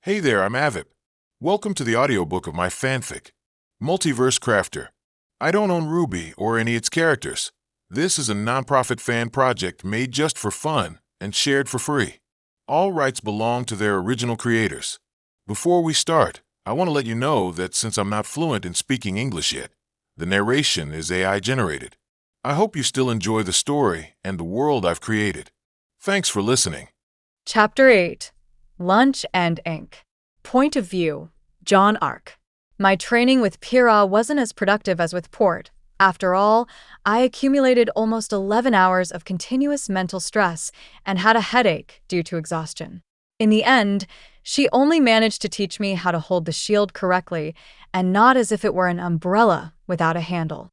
Hey there, I'm Avip. Welcome to the audiobook of my fanfic, Muitiverse Crafter. I don't own RWBY or any of its characters. This is a non-profit fan project made just for fun and shared for free. All rights belong to their original creators. Before we start, I want to let you know that since I'm not fluent in speaking English yet, the narration is AI generated. I hope you still enjoy the story and the world I've created. Thanks for listening. Chapter 8. Lunch and Ink. Point of view. Jaune Arc. My training with Pira wasn't as productive as with Port. After all, I accumulated almost 11 hours of continuous mental stress and had a headache due to exhaustion. In the end, she only managed to teach me how to hold the shield correctly and not as if it were an umbrella without a handle.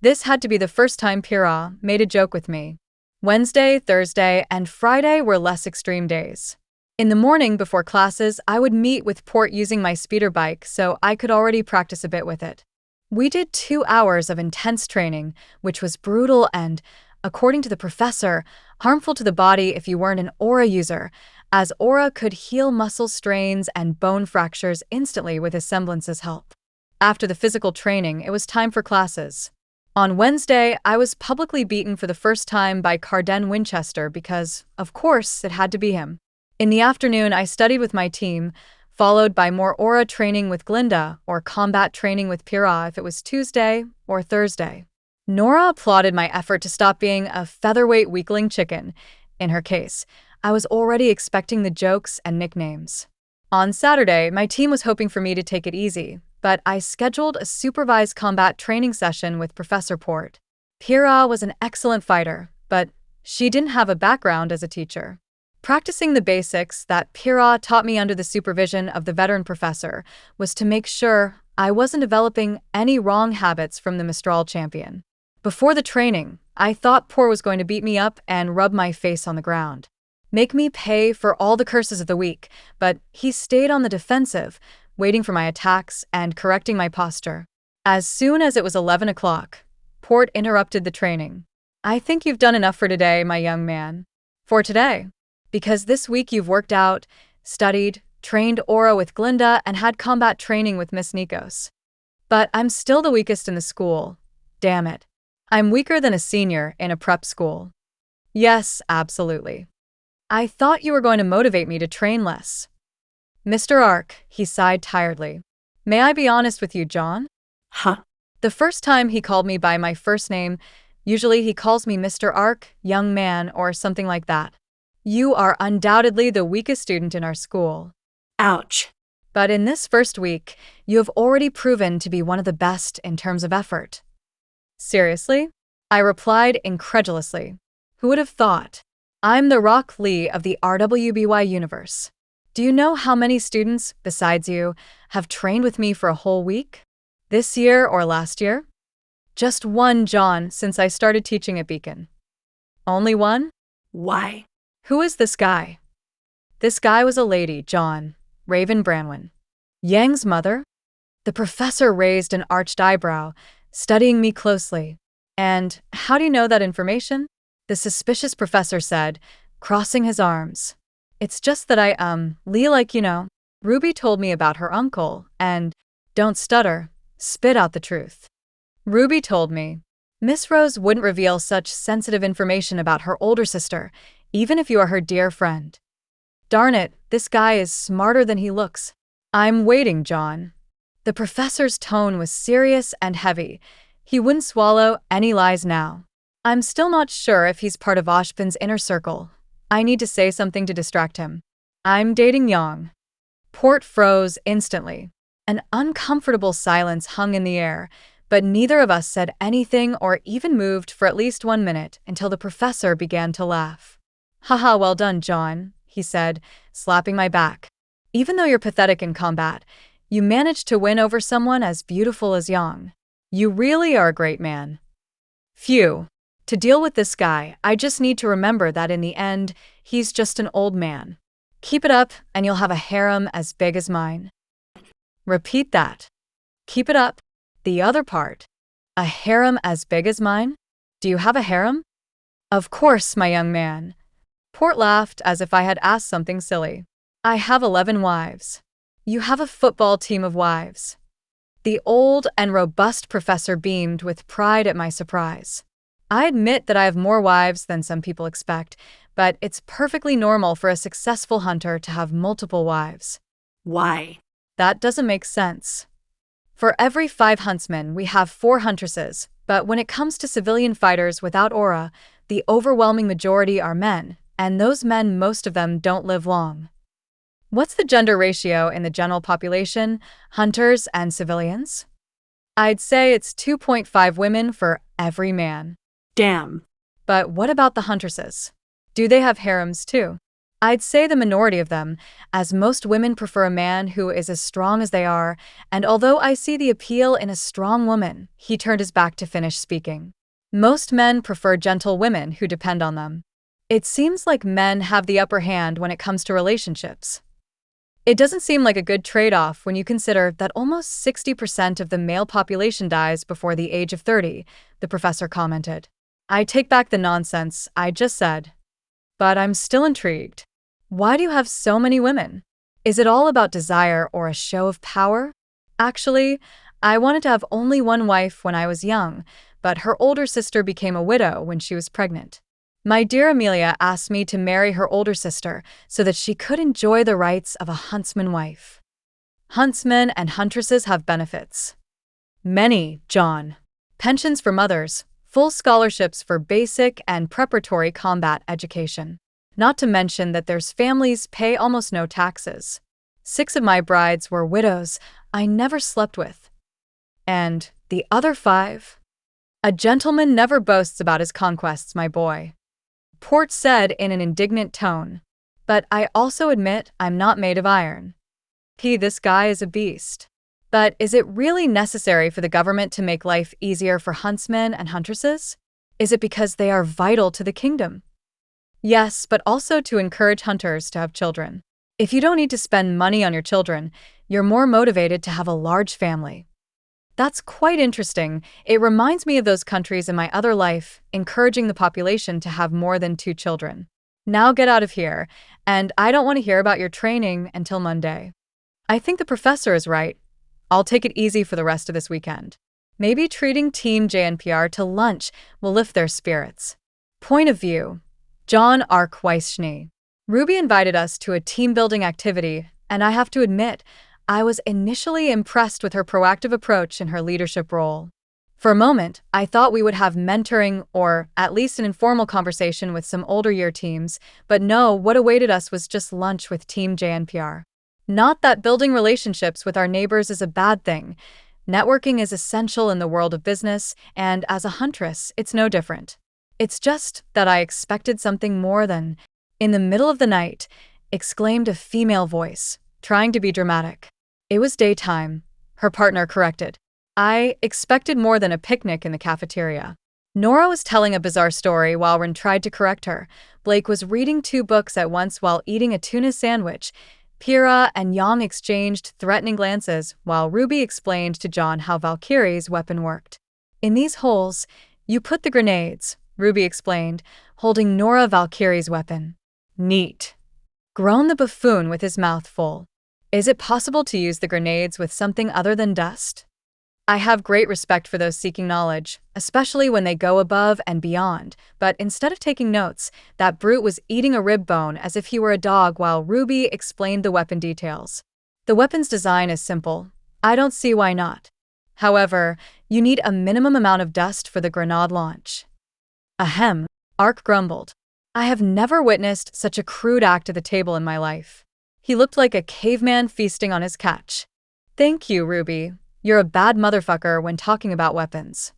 This had to be the first time Pira made a joke with me. Wednesday, Thursday, and Friday were less extreme days. In the morning before classes, I would meet with Port using my speeder bike so I could already practice a bit with it. We did 2 hours of intense training, which was brutal and, according to the professor, harmful to the body if you weren't an aura user, as aura could heal muscle strains and bone fractures instantly with his semblance's help. After the physical training, it was time for classes. On Wednesday, I was publicly beaten for the first time by Carden Winchester because, of course, it had to be him. In the afternoon, I studied with my team, followed by more aura training with Glinda or combat training with Pira if it was Tuesday or Thursday. Nora applauded my effort to stop being a featherweight weakling chicken. In her case, I was already expecting the jokes and nicknames. On Saturday, my team was hoping for me to take it easy, but I scheduled a supervised combat training session with Professor Port. Pira was an excellent fighter, but she didn't have a background as a teacher. Practicing the basics that Pira taught me under the supervision of the veteran professor was to make sure I wasn't developing any wrong habits from the Mistral champion. Before the training, I thought Port was going to beat me up and rub my face on the ground, make me pay for all the curses of the week, but he stayed on the defensive, waiting for my attacks and correcting my posture. As soon as it was 11 o'clock, Port interrupted the training. "I think you've done enough for today, my young man." "For today?" "Because this week you've worked out, studied, trained aura with Glinda, and had combat training with Miss Nikos." "But I'm still the weakest in the school. Damn it. I'm weaker than a senior in a prep school." "Yes, absolutely. I thought you were going to motivate me to train less." "Mr. Arc," he sighed tiredly. "May I be honest with you, John?" Huh? The first time he called me by my first name, usually he calls me Mr. Arc, young man, or something like that. "You are undoubtedly the weakest student in our school." Ouch. "But in this first week, you have already proven to be one of the best in terms of effort." "Seriously?" I replied incredulously. "Who would have thought? I'm the Rock Lee of the RWBY universe. Do you know how many students, besides you, have trained with me for a whole week? This year or last year?" "Just one, John, since I started teaching at Beacon." "Only one?" Why? "Who is this guy?" "This guy was a lady, John. Raven Branwen. Yang's mother?" The professor raised an arched eyebrow, studying me closely. "And how do you know that information?" the suspicious professor said, crossing his arms. "It's just that Lee, like you know. RWBY told me about her uncle, and don't stutter, spit out the truth." "RWBY told me. Miss Rose wouldn't reveal such sensitive information about her older sister, even if you are her dear friend." "Darn it, this guy is smarter than he looks." "I'm waiting, John." The professor's tone was serious and heavy. He wouldn't swallow any lies now. "I'm still not sure if he's part of Oshpin's inner circle. I need to say something to distract him. I'm dating Yang." Port froze instantly. An uncomfortable silence hung in the air, but neither of us said anything or even moved for at least 1 minute until the professor began to laugh. "Haha, well done, John," he said, slapping my back. "Even though you're pathetic in combat, you managed to win over someone as beautiful as Yang. You really are a great man." "Phew. To deal with this guy, I just need to remember that in the end, he's just an old man. Keep it up, and you'll have a harem as big as mine." "Repeat that." "Keep it up. The other part. A harem as big as mine? Do you have a harem?" "Of course, my young man." Port laughed as if I had asked something silly. "I have 11 wives." You have a football team of wives. The old and robust professor beamed with pride at my surprise. I admit that I have more wives than some people expect, but it's perfectly normal for a successful hunter to have multiple wives. Why? That doesn't make sense. For every 5 huntsmen, we have 4 huntresses, but when it comes to civilian fighters without aura, the overwhelming majority are men, and those men, most of them, don't live long. What's the gender ratio in the general population, hunters and civilians? I'd say it's 2.5 women for every man. Damn. But what about the huntresses? Do they have harems too? I'd say the minority of them, as most women prefer a man who is as strong as they are, and although I see the appeal in a strong woman, he turned his back to finish speaking. Most men prefer gentle women who depend on them. It seems like men have the upper hand when it comes to relationships. It doesn't seem like a good trade-off when you consider that almost 60% of the male population dies before the age of 30, the professor commented. I take back the nonsense I just said. But I'm still intrigued. Why do you have so many women? Is it all about desire or a show of power? Actually, I wanted to have only one wife when I was young, but her older sister became a widow when she was pregnant. My dear Amelia asked me to marry her older sister so that she could enjoy the rights of a huntsman wife. Huntsmen and huntresses have benefits. Many, John. Pensions for mothers, full scholarships for basic and preparatory combat education. Not to mention that their families pay almost no taxes. 6 of my brides were widows I never slept with. And the other 5? A gentleman never boasts about his conquests, my boy. Port said in an indignant tone. But I also admit I'm not made of iron. This guy is a beast. But is it really necessary for the government to make life easier for huntsmen and huntresses? Is it because they are vital to the kingdom? Yes, but also to encourage hunters to have children. If you don't need to spend money on your children, you're more motivated to have a large family. That's quite interesting. It reminds me of those countries in my other life, encouraging the population to have more than 2 children. Now get out of here, and I don't want to hear about your training until Monday. I think the professor is right. I'll take it easy for the rest of this weekend. Maybe treating Team JNPR to lunch will lift their spirits. Point of view. Jaune Arc Weiss. RWBY invited us to a team-building activity, and I have to admit, I was initially impressed with her proactive approach in her leadership role. For a moment, I thought we would have mentoring or at least an informal conversation with some older year teams, but no, what awaited us was just lunch with Team JNPR. Not that building relationships with our neighbors is a bad thing. Networking is essential in the world of business, and as a huntress, it's no different. It's just that I expected something more than, in the middle of the night, exclaimed a female voice, trying to be dramatic. It was daytime, her partner corrected. I expected more than a picnic in the cafeteria. Nora was telling a bizarre story while Ren tried to correct her. Blake was reading 2 books at once while eating a tuna sandwich. Pyrrha and Yang exchanged threatening glances while RWBY explained to John how Valkyrie's weapon worked. In these holes, you put the grenades, RWBY explained, holding Nora Valkyrie's weapon. Neat. Groaned the buffoon with his mouth full. Is it possible to use the grenades with something other than dust? I have great respect for those seeking knowledge, especially when they go above and beyond, but instead of taking notes, that brute was eating a rib bone as if he were a dog while RWBY explained the weapon details. The weapon's design is simple. I don't see why not. However, you need a minimum amount of dust for the grenade launch. Ahem, Arc grumbled. I have never witnessed such a crude act at the table in my life. He looked like a caveman feasting on his catch. Thank you, RWBY. You're a bad motherfucker when talking about weapons.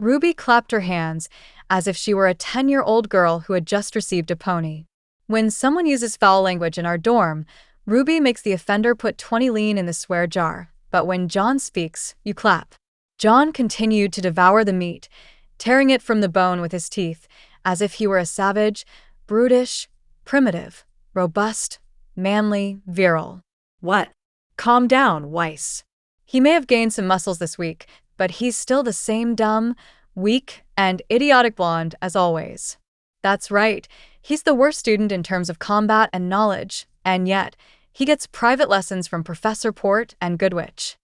RWBY clapped her hands as if she were a 10-year-old girl who had just received a pony. When someone uses foul language in our dorm, RWBY makes the offender put 20 lean in the swear jar, but when John speaks, you clap. John continued to devour the meat, tearing it from the bone with his teeth, as if he were a savage, brutish, primitive, robust, manly, virile. What? Calm down, Weiss. He may have gained some muscles this week, but he's still the same dumb, weak, and idiotic blonde as always. That's right, he's the worst student in terms of combat and knowledge, and yet, He gets private lessons from Professor Port and Goodwitch.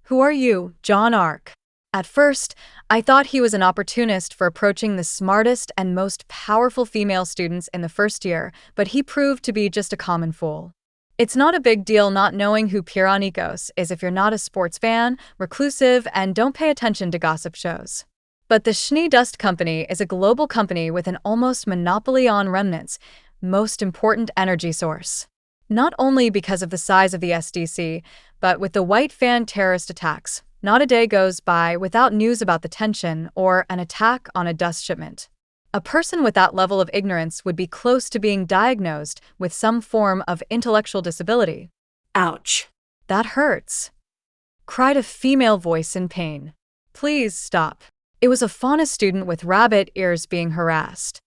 Who are you, Jaune Arc? At first, I thought he was an opportunist for approaching the smartest and most powerful female students in the first year, but he proved to be just a common fool. It's not a big deal not knowing who Nikos is if you're not a sports fan, reclusive, and don't pay attention to gossip shows. But the Schnee Dust Company is a global company with an almost monopoly on remnants, most important energy source. Not only because of the size of the SDC, but with the White Fan terrorist attacks, not a day goes by without news about the tension or an attack on a dust shipment. A person with that level of ignorance would be close to being diagnosed with some form of intellectual disability. Ouch. That hurts, cried a female voice in pain. Please stop. It was a fauna student with rabbit ears being harassed.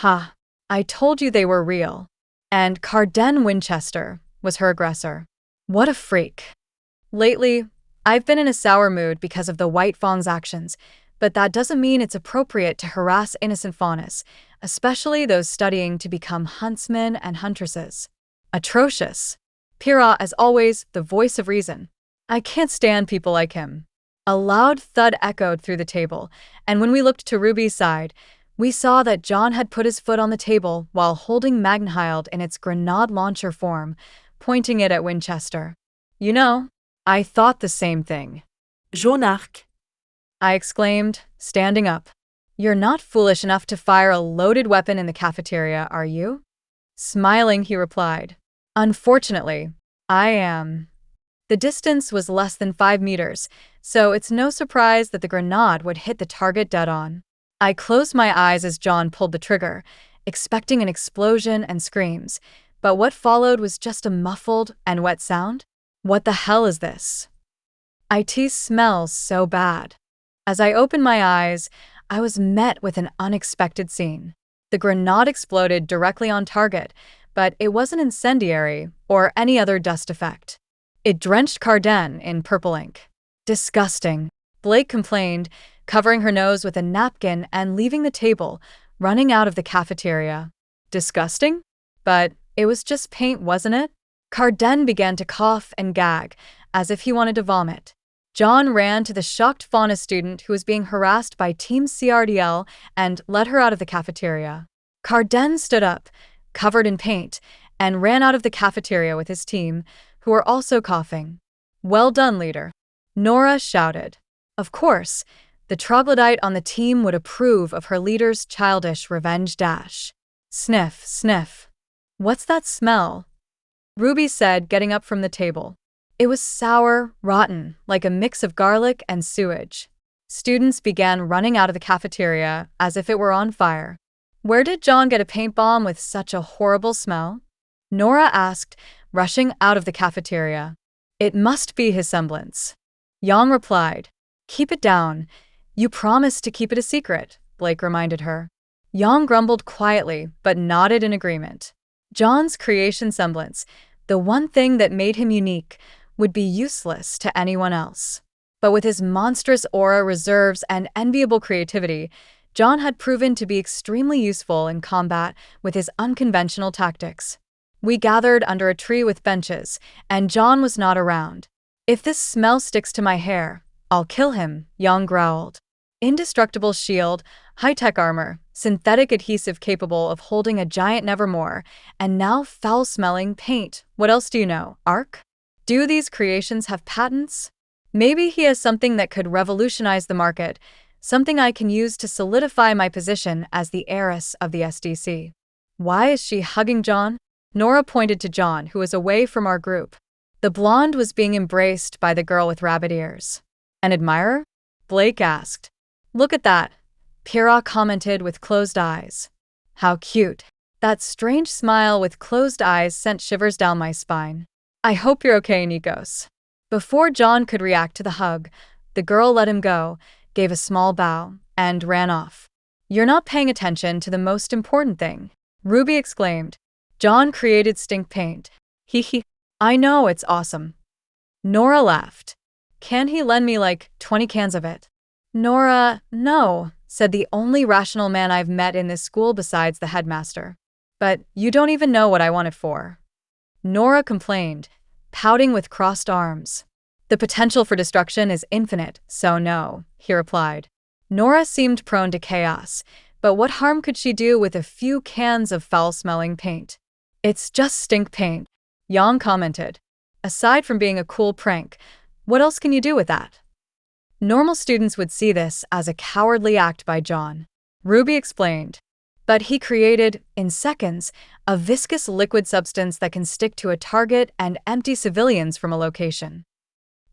Ha, I told you they were real. And Carden Winchester was her aggressor. What a freak. Lately, I've been in a sour mood because of the White Fawn's actions, but that doesn't mean it's appropriate to harass innocent faunas, especially those studying to become huntsmen and huntresses. Atrocious. Pyrrha, as always, the voice of reason. I can't stand people like him. A loud thud echoed through the table, and when we looked to Ruby's side, we saw that John had put his foot on the table while holding Magnhild in its grenade launcher form, pointing it at Winchester. You know, I thought the same thing. Jaune Arc, I exclaimed, standing up. You're not foolish enough to fire a loaded weapon in the cafeteria, are you? Smiling, he replied. Unfortunately, I am. The distance was less than 5 meters, so it's no surprise that the grenade would hit the target dead on. I closed my eyes as John pulled the trigger, expecting an explosion and screams, but what followed was just a muffled and wet sound. What the hell is this? It smells so bad. As I opened my eyes, I was met with an unexpected scene. The grenade exploded directly on target, but it wasn't incendiary or any other dust effect. It drenched Carden in purple ink. Disgusting, Blake complained, covering her nose with a napkin and leaving the table, running out of the cafeteria. Disgusting? But it was just paint, wasn't it? Carden began to cough and gag, as if he wanted to vomit. John ran to the shocked fauna student who was being harassed by Team CRDL and led her out of the cafeteria. Carden stood up, covered in paint, and ran out of the cafeteria with his team, who were also coughing. Well done, leader, Nora shouted. Of course, the troglodyte on the team would approve of her leader's childish revenge dash. Sniff, sniff. What's that smell? Ruby said, getting up from the table. It was sour, rotten, like a mix of garlic and sewage. Students began running out of the cafeteria as if it were on fire. Where did John get a paint bomb with such a horrible smell? Nora asked, rushing out of the cafeteria. It must be his semblance. Yang replied. Keep it down. You promised to keep it a secret, Blake reminded her. Yang grumbled quietly, but nodded in agreement. John's creation semblance, the one thing that made him unique, would be useless to anyone else. But with his monstrous aura, reserves, and enviable creativity, John had proven to be extremely useful in combat with his unconventional tactics. We gathered under a tree with benches, and John was not around. If this smell sticks to my hair, I'll kill him, Yang growled. Indestructible shield, high-tech armor, synthetic adhesive capable of holding a giant nevermore, and now foul-smelling paint. What else do you know, Arc? Do these creations have patents? Maybe he has something that could revolutionize the market, something I can use to solidify my position as the heiress of the SDC. Why is she hugging John? Nora pointed to John, who was away from our group. The blonde was being embraced by the girl with rabbit ears. An admirer? Blake asked. Look at that, Pyrrha commented with closed eyes. How cute. That strange smile with closed eyes sent shivers down my spine. I hope you're okay, Nikos. Before John could react to the hug, the girl let him go, gave a small bow, and ran off. You're not paying attention to the most important thing, Ruby exclaimed. John created stink paint. Hee. I know, it's awesome. Nora laughed. Can he lend me like 20 cans of it? Nora, no, said the only rational man I've met in this school besides the headmaster. But you don't even know what I want it for. Nora complained, pouting with crossed arms. The potential for destruction is infinite, so no, he replied. Nora seemed prone to chaos, but what harm could she do with a few cans of foul-smelling paint? It's just stink paint, Yang commented. Aside from being a cool prank, what else can you do with that? Normal students would see this as a cowardly act by Jaune. RWBY explained. But he created, in seconds, a viscous liquid substance that can stick to a target and empty civilians from a location.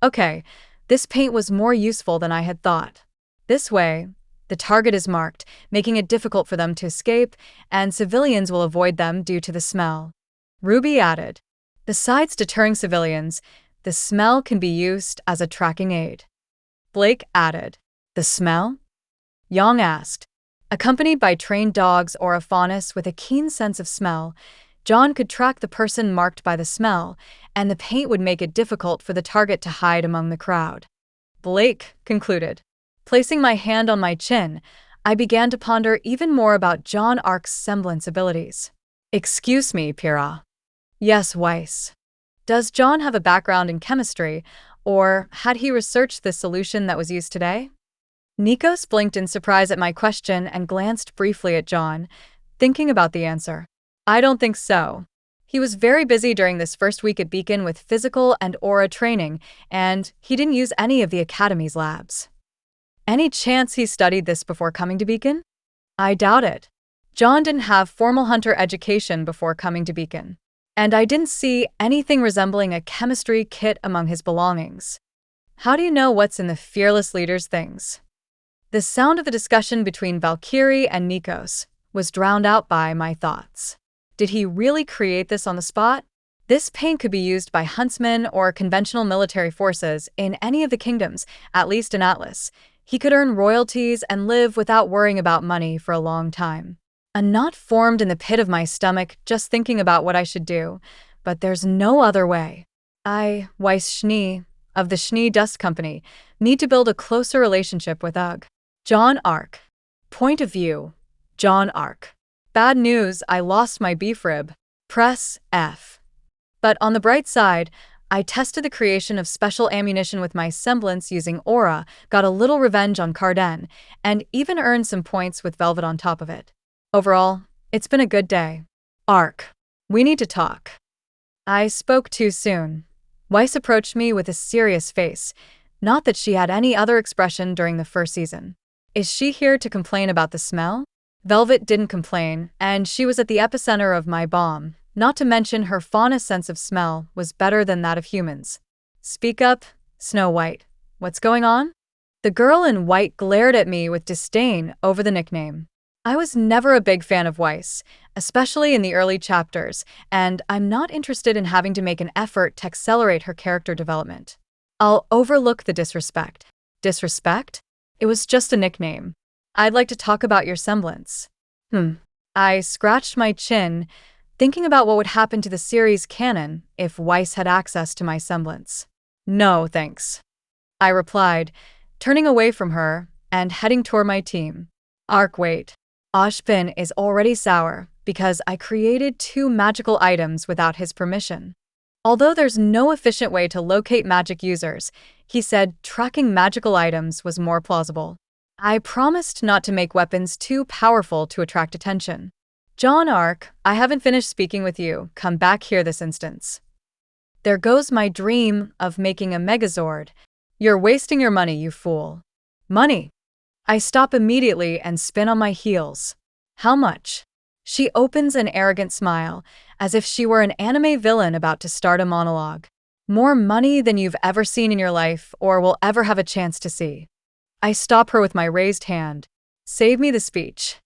Okay, this paint was more useful than I had thought. This way, the target is marked, making it difficult for them to escape, and civilians will avoid them due to the smell. RWBY added. Besides deterring civilians, the smell can be used as a tracking aid. Blake added. The smell? Yang asked. Accompanied by trained dogs or a faunus with a keen sense of smell, Jaune could track the person marked by the smell, and the paint would make it difficult for the target to hide among the crowd. Blake concluded. Placing my hand on my chin, I began to ponder even more about Jaune Arc's semblance abilities. Excuse me, Pira. Yes, Weiss. Does Jaune have a background in chemistry, or had he researched the solution that was used today? Nikos blinked in surprise at my question and glanced briefly at Jaune, thinking about the answer. I don't think so. He was very busy during this first week at Beacon with physical and aura training, and he didn't use any of the Academy's labs. Any chance he studied this before coming to Beacon? I doubt it. Jaune didn't have formal hunter education before coming to Beacon, and I didn't see anything resembling a chemistry kit among his belongings. How do you know what's in the fearless leader's things? The sound of the discussion between Valkyrie and Nikos was drowned out by my thoughts. Did he really create this on the spot? This paint could be used by huntsmen or conventional military forces in any of the kingdoms, at least in Atlas. He could earn royalties and live without worrying about money for a long time. A knot formed in the pit of my stomach just thinking about what I should do, but there's no other way. I, Weiss Schnee, of the Schnee Dust Company, need to build a closer relationship with UG. Jaune Arc. Point of view. Jaune Arc. Bad news, I lost my beef rib. Press F. But on the bright side, I tested the creation of special ammunition with my semblance using aura, got a little revenge on Carden, and even earned some points with velvet on top of it. Overall, it's been a good day. Arc. We need to talk. I spoke too soon. Weiss approached me with a serious face, not that she had any other expression during the first season. Is she here to complain about the smell? Velvet didn't complain, and she was at the epicenter of my bomb, not to mention her faunus sense of smell was better than that of humans. Speak up, Snow White. What's going on? The girl in white glared at me with disdain over the nickname. I was never a big fan of Weiss, especially in the early chapters, and I'm not interested in having to make an effort to accelerate her character development. I'll overlook the disrespect. Disrespect? It was just a nickname. I'd like to talk about your semblance. I scratched my chin, thinking about what would happen to the series canon if Weiss had access to my semblance. No, thanks. I replied, turning away from her and heading toward my team. Arc, wait. Ashbin is already sour because I created 2 magical items without his permission. Although there's no efficient way to locate magic users, he said tracking magical items was more plausible. I promised not to make weapons too powerful to attract attention. Jaune Arc, I haven't finished speaking with you. Come back here this instance. There goes my dream of making a Megazord. You're wasting your money, you fool. Money. I stop immediately and spin on my heels. How much? She opens an arrogant smile, as if she were an anime villain about to start a monologue. More money than you've ever seen in your life or will ever have a chance to see. I stop her with my raised hand. Save me the speech.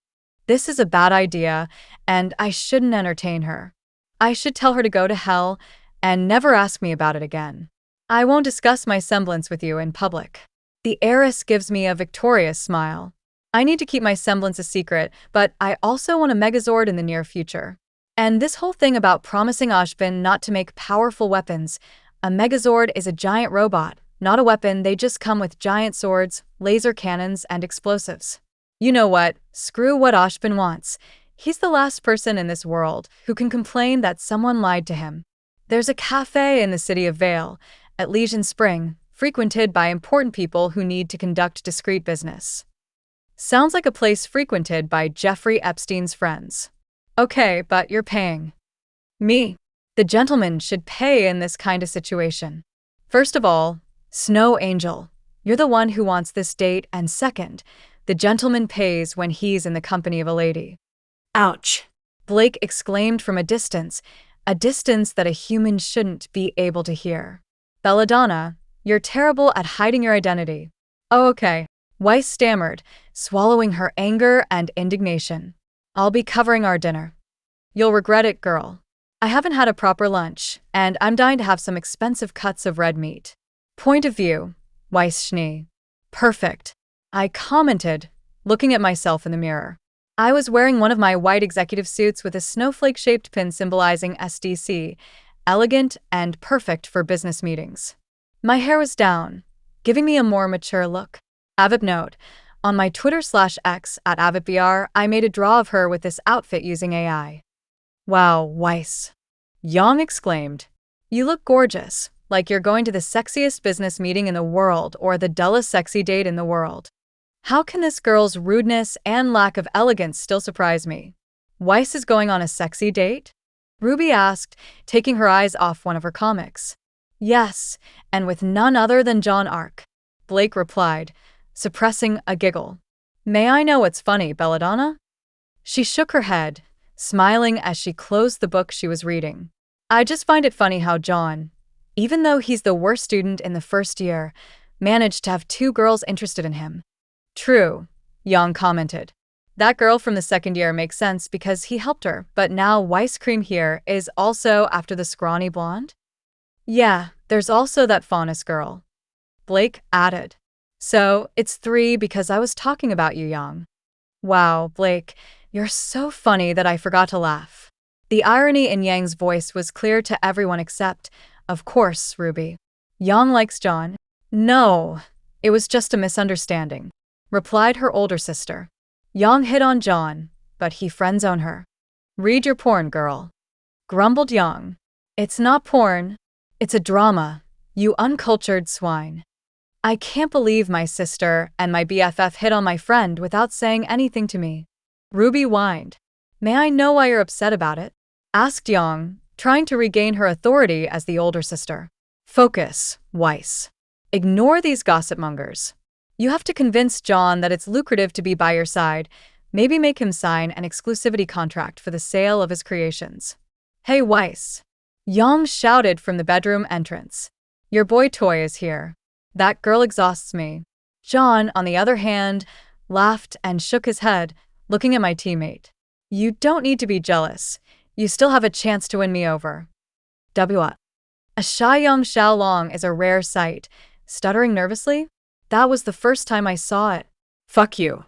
This is a bad idea, and I shouldn't entertain her. I should tell her to go to hell and never ask me about it again. I won't discuss my semblance with you in public. The heiress gives me a victorious smile. I need to keep my semblance a secret, but I also want a Megazord in the near future. And this whole thing about promising Ashbin not to make powerful weapons, a Megazord is a giant robot, not a weapon. They just come with giant swords, laser cannons, and explosives. You know what? Screw what Ashbin wants. He's the last person in this world who can complain that someone lied to him. There's a cafe in the city of Vale, at Legion Spring, frequented by important people who need to conduct discreet business. Sounds like a place frequented by Jeffrey Epstein's friends. Okay, but you're paying. Me. The gentleman should pay in this kind of situation. First of all, Snow Angel, you're the one who wants this date, and second, the gentleman pays when he's in the company of a lady. Ouch. Blake exclaimed from a distance that a human shouldn't be able to hear. Belladonna, you're terrible at hiding your identity. Oh, okay. Weiss stammered, swallowing her anger and indignation. I'll be covering our dinner. You'll regret it, girl. I haven't had a proper lunch, and I'm dying to have some expensive cuts of red meat. Point of view, Weiss Schnee. Perfect. I commented, looking at myself in the mirror. I was wearing one of my white executive suits with a snowflake-shaped pin symbolizing SDC, elegant and perfect for business meetings. My hair was down, giving me a more mature look. Avip note. On my Twitter/X at AvipBr, I made a draw of her with this outfit using AI. Wow, Weiss. Yang exclaimed. You look gorgeous, like you're going to the sexiest business meeting in the world or the dullest sexy date in the world. How can this girl's rudeness and lack of elegance still surprise me? Weiss is going on a sexy date? Ruby asked, taking her eyes off one of her comics. Yes, and with none other than Jaune Arc. Blake replied, suppressing a giggle. May I know what's funny, Belladonna? She shook her head, smiling as she closed the book she was reading. I just find it funny how John, even though he's the worst student in the first year, managed to have 2 girls interested in him. True, Yang commented. That girl from the second year makes sense because he helped her, but now Weiss Cream here is also after the scrawny blonde? Yeah, there's also that Faunus girl. Blake added. So, it's 3 because I was talking about you, Yang. Wow, Blake, you're so funny that I forgot to laugh. The irony in Yang's voice was clear to everyone except, of course, Ruby. Yang likes John. No, it was just a misunderstanding, replied her older sister. Yang hit on John, but he friend-zoned her. Read your porn, girl, grumbled Yang. It's not porn. It's a drama, you uncultured swine. I can't believe my sister and my BFF hit on my friend without saying anything to me. Ruby whined. May I know why you're upset about it? Asked Yang, trying to regain her authority as the older sister. Focus, Weiss. Ignore these gossip mongers. You have to convince John that it's lucrative to be by your side, maybe make him sign an exclusivity contract for the sale of his creations. Hey, Weiss. Yang shouted from the bedroom entrance. Your boy toy is here. That girl exhausts me. John, on the other hand, laughed and shook his head, looking at my teammate. You don't need to be jealous. You still have a chance to win me over. A shy young Xiaolong is a rare sight. Stuttering nervously? That was the first time I saw it. Fuck you.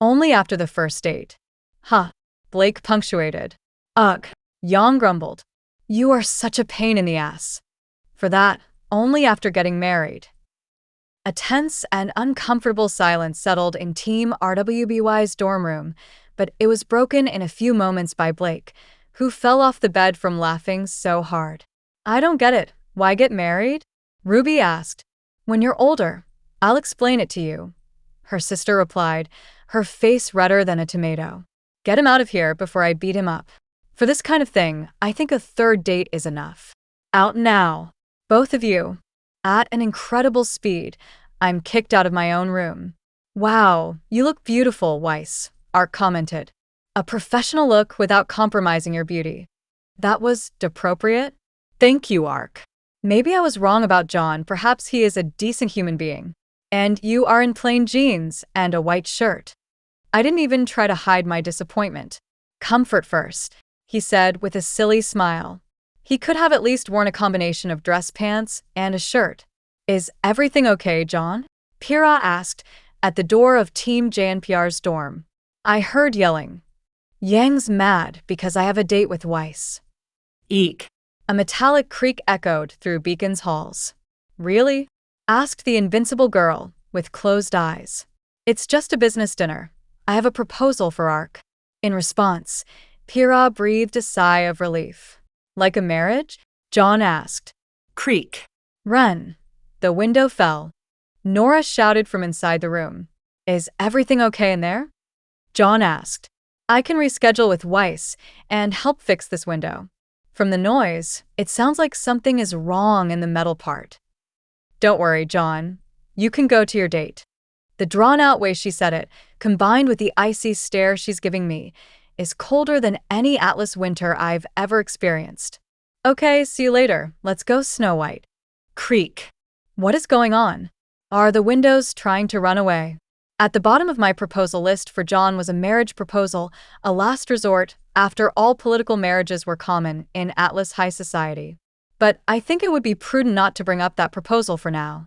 Only after the first date. Huh. Blake punctuated. Ugh. Yang grumbled. You are such a pain in the ass. For that, only after getting married. A tense and uncomfortable silence settled in Team RWBY's dorm room, but it was broken in a few moments by Blake, who fell off the bed from laughing so hard. I don't get it. Why get married? Ruby asked. When you're older, I'll explain it to you. Her sister replied, her face redder than a tomato. Get him out of here before I beat him up. For this kind of thing, I think a 3rd date is enough. Out now. Both of you. At an incredible speed, I'm kicked out of my own room. Wow, you look beautiful, Weiss, Arc commented. A professional look without compromising your beauty. That was appropriate? Thank you, Arc. Maybe I was wrong about John. Perhaps he is a decent human being. And you are in plain jeans and a white shirt. I didn't even try to hide my disappointment. Comfort first, he said with a silly smile. He could have at least worn a combination of dress pants and a shirt. Is everything okay, John? Pira asked at the door of Team JNPR's dorm. I heard yelling. Yang's mad because I have a date with Weiss. Eek. A metallic creak echoed through Beacon's halls. Really? Asked the invincible girl, with closed eyes. It's just a business dinner. I have a proposal for Arc. In response, Pira breathed a sigh of relief. Like a marriage? Jaune asked. Creak. Run. The window fell. Nora shouted from inside the room. Is everything okay in there? Jaune asked. I can reschedule with Weiss and help fix this window. From the noise, it sounds like something is wrong in the metal part. Don't worry, Jaune. You can go to your date. The drawn-out way she said it, combined with the icy stare she's giving me, is colder than any Atlas winter I've ever experienced. Okay, see you later. Let's go, Snow White. Creak. What is going on? Are the windows trying to run away? At the bottom of my proposal list for Jaune was a marriage proposal, a last resort after all political marriages were common in Atlas high society. But I think it would be prudent not to bring up that proposal for now.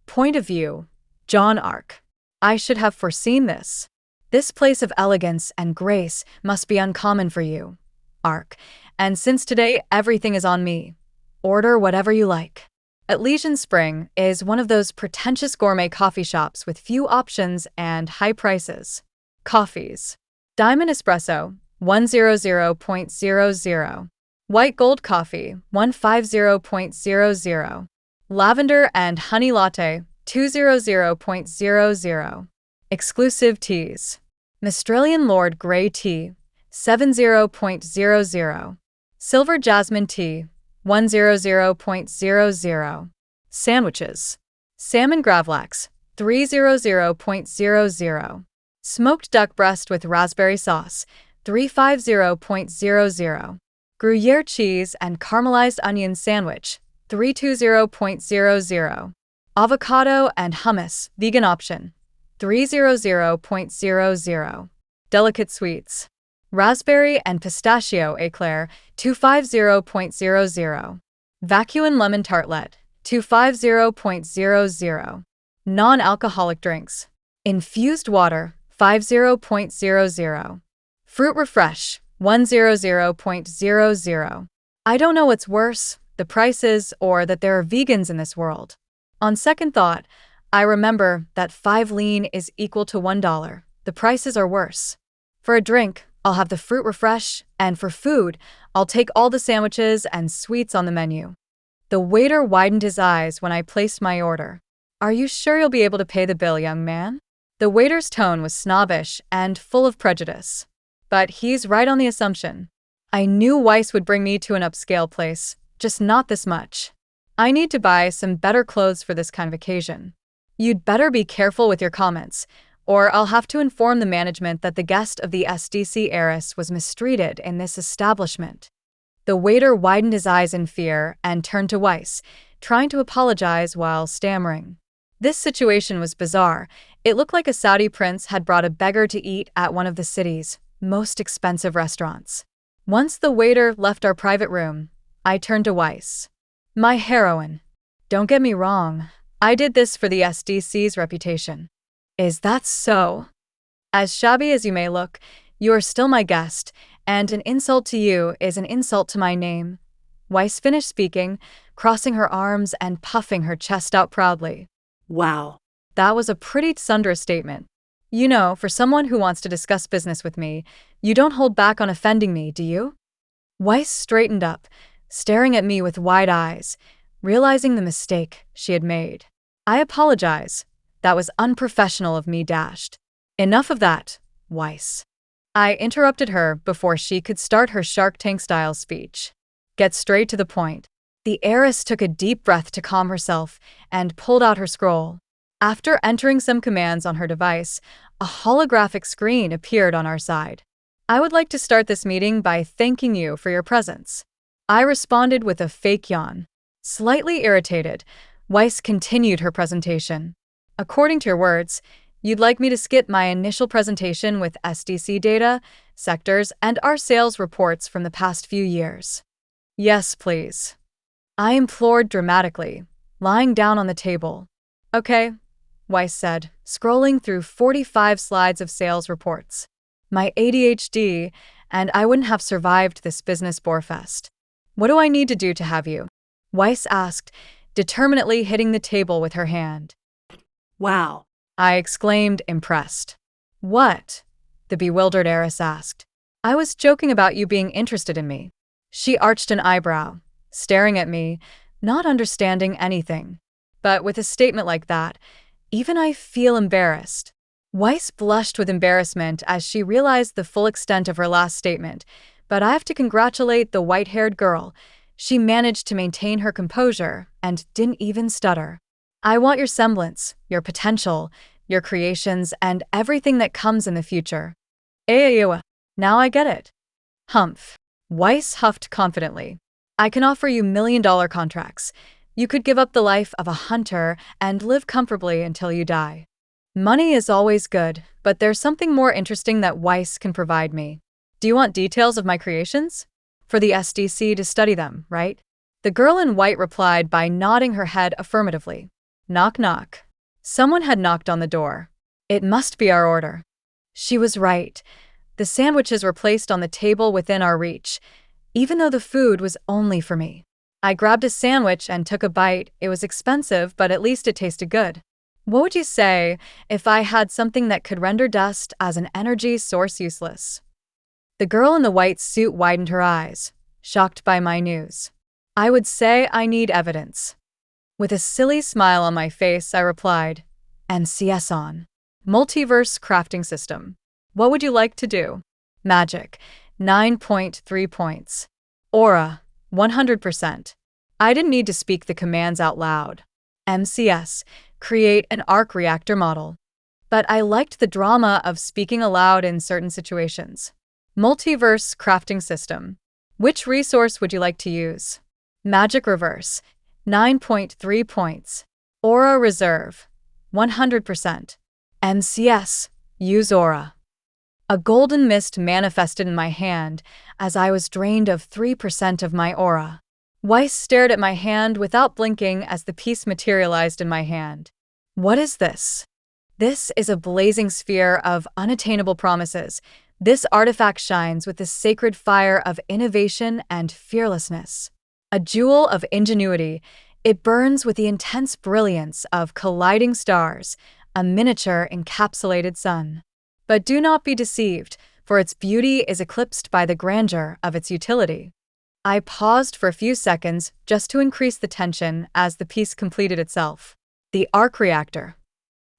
Point of view, Jaune Arc. I should have foreseen this. This place of elegance and grace must be uncommon for you, Arc, and since today everything is on me. Order whatever you like. Elysian Spring is one of those pretentious gourmet coffee shops with few options and high prices. Coffees. Diamond Espresso, 100.00. White Gold Coffee, 150.00. Lavender and Honey Latte, 200.00. Exclusive Teas. Australian Lord Grey Tea, 70.00. Silver Jasmine Tea, 100.00. Sandwiches. Salmon Gravlax, 300.00. Smoked duck breast with raspberry sauce, 350.00. Gruyere cheese and caramelized onion sandwich, 320.00. Avocado and hummus, vegan option, 300.00. Delicate sweets. Raspberry and pistachio eclair, 250.00. Vacuum lemon tartlet, 250.00. Non-alcoholic drinks. Infused water, 50.00. Fruit refresh, 100.00. I don't know what's worse, the prices or that there are vegans in this world. On second thought, I remember that 5 lean is equal to $1. The prices are worse. For a drink, I'll have the fruit refresh, and for food, I'll take all the sandwiches and sweets on the menu. The waiter widened his eyes when I placed my order. Are you sure you'll be able to pay the bill, young man? The waiter's tone was snobbish and full of prejudice. But he's right on the assumption. I knew Weiss would bring me to an upscale place, just not this much. I need to buy some better clothes for this kind of occasion. You'd better be careful with your comments, or I'll have to inform the management that the guest of the SDC heiress was mistreated in this establishment. The waiter widened his eyes in fear and turned to Weiss, trying to apologize while stammering. This situation was bizarre. It looked like a Saudi prince had brought a beggar to eat at one of the city's most expensive restaurants. Once the waiter left our private room, I turned to Weiss. My heroine. Don't get me wrong, I did this for the SDC's reputation. Is that so? As shabby as you may look, you are still my guest, and an insult to you is an insult to my name. Weiss finished speaking, crossing her arms and puffing her chest out proudly. Wow. That was a pretty thunderous statement. You know, for someone who wants to discuss business with me, you don't hold back on offending me, do you? Weiss straightened up, staring at me with wide eyes, realizing the mistake she had made. I apologize. That was unprofessional of me. Enough of that, Weiss. I interrupted her before she could start her Shark Tank-style speech. Get straight to the point. The heiress took a deep breath to calm herself and pulled out her scroll. After entering some commands on her device, a holographic screen appeared on our side. I would like to start this meeting by thanking you for your presence. I responded with a fake yawn. Slightly irritated, Weiss continued her presentation. According to your words, you'd like me to skip my initial presentation with SDC data, sectors, and our sales reports from the past few years. Yes, please. I implored dramatically, lying down on the table. Okay, Weiss said, scrolling through 45 slides of sales reports. My ADHD, and I wouldn't have survived this business borefest. What do I need to do to have you? Weiss asked, determinedly hitting the table with her hand. Wow. I exclaimed, impressed. What? The bewildered heiress asked. I was joking about you being interested in me. She arched an eyebrow. staring at me, not understanding anything. But with a statement like that, even I feel embarrassed. Weiss blushed with embarrassment as she realized the full extent of her last statement, but I have to congratulate the white-haired girl. She managed to maintain her composure and didn't even stutter. I want your semblance, your potential, your creations, and everything that comes in the future. Now I get it. Humph. Weiss huffed confidently. I can offer you million-dollar contracts. You could give up the life of a hunter and live comfortably until you die. Money is always good, but there's something more interesting that Weiss can provide me. Do you want details of my creations? For the SDC to study them, right? The girl in white replied by nodding her head affirmatively. Knock knock. Someone had knocked on the door. It must be our order. She was right. The sandwiches were placed on the table within our reach, even though the food was only for me. I grabbed a sandwich and took a bite. It was expensive, but at least it tasted good. What would you say if I had something that could render dust as an energy source useless? The girl in the white suit widened her eyes, shocked by my news. I would say I need evidence. With a silly smile on my face, I replied, NCS on. Multiverse Crafting System. What would you like to do? Magic, 9.3 points. Aura, 100%. I didn't need to speak the commands out loud. MCS, create an arc reactor model. But I liked the drama of speaking aloud in certain situations. Multiverse Crafting System. Which resource would you like to use? Magic Reverse, 9.3 points. Aura Reserve, 100%. MCS, use Aura. A golden mist manifested in my hand as I was drained of 3% of my aura. Weiss stared at my hand without blinking as the piece materialized in my hand. What is this? This is a blazing sphere of unattainable promises. This artifact shines with the sacred fire of innovation and fearlessness. A jewel of ingenuity, it burns with the intense brilliance of colliding stars, a miniature encapsulated sun. But do not be deceived, for its beauty is eclipsed by the grandeur of its utility. I paused for a few seconds just to increase the tension as the piece completed itself. The arc reactor.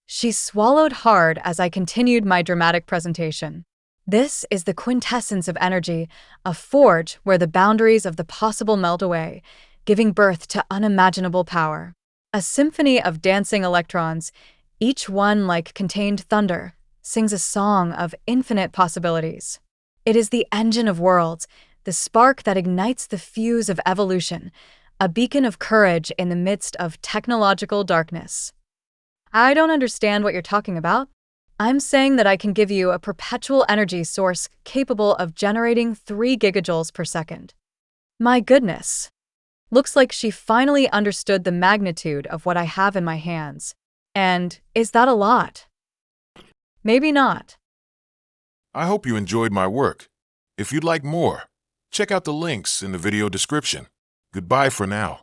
She swallowed hard as I continued my dramatic presentation. This is the quintessence of energy, a forge where the boundaries of the possible melt away, giving birth to unimaginable power. A symphony of dancing electrons, each one like contained thunder, sings a song of infinite possibilities. It is the engine of worlds, the spark that ignites the fuse of evolution, a beacon of courage in the midst of technological darkness. I don't understand what you're talking about. I'm saying that I can give you a perpetual energy source capable of generating 3 gigajoules per second. My goodness. Looks like she finally understood the magnitude of what I have in my hands. And is that a lot? Maybe not. I hope you enjoyed my work. If you'd like more, check out the links in the video description. Goodbye for now.